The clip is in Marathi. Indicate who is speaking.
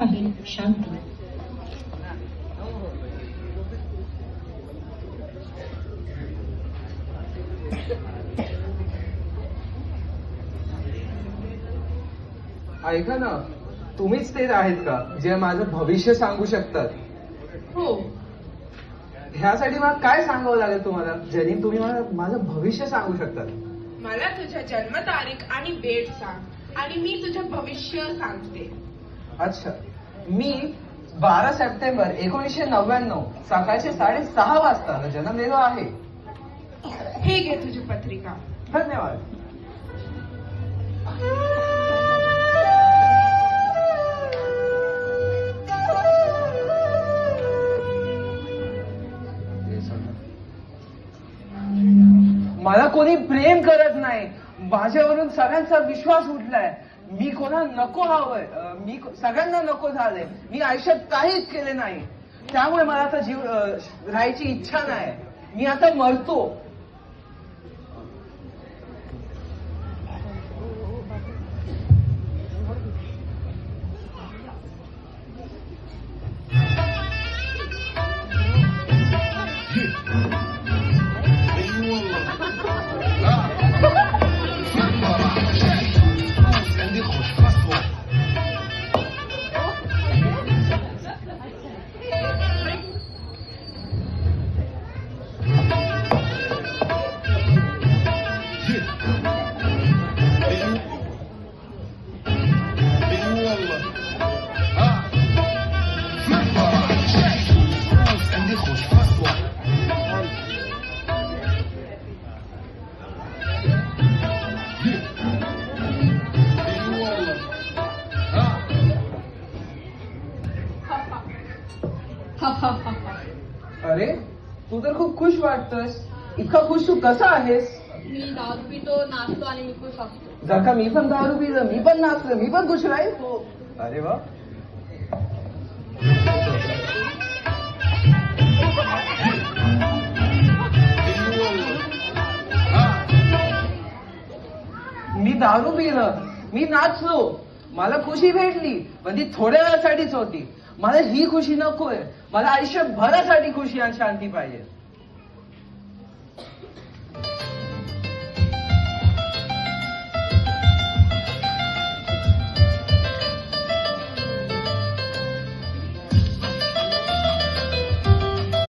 Speaker 1: पाहिल शांती.
Speaker 2: ऐका ना, तुम्हीच ते आहेत का जे माझं भविष्य सांगू शकतात?
Speaker 3: हो.
Speaker 2: ह्यासाठी मला काय सांगावं लागेल तुम्हाला ज्याने तुम्ही मला माझं भविष्य सांगू शकतात?
Speaker 3: मला तुझ्या जन्मतारीख आणि डेट सांग आणि मी तुझं भविष्य सांगते.
Speaker 2: अच्छा, मी 12 सप्टेंबर 1999 सकाळचे 6:30 वाजता जन्मलेलो आहे.
Speaker 3: हे घे तुझी पत्रिका.
Speaker 2: धन्यवाद. मला कोणी प्रेम करत नाही. माझ्यावरून सगळ्यांचा विश्वास उठलाय. मी कोणा नको हवंय. मी सगळ्यांना नको झालंय. मी आयुष्यात काहीच केले नाही. त्यामुळे मला आता जीव राहायची इच्छा नाही. मी आता मरतो. अरे, तू तर खूप खुश वाटतोस. इतका खुश तू कसा आहेस?
Speaker 4: मी दारू पितो, नाचतो आणि मी खुश असतो.
Speaker 2: जर का मी पण दारू पिलं, मी पण नाचलं, मी पण खुश राहील. हो. अरे वा. मी दारू पिलं, मी नाचलो, मला खुशी भेटली, पण ती थोड्या वेळासाठीच होती. मला ही खुशी नकोय. मला आयुष्यभरासाठी खुशी आणि शांती पाहिजे.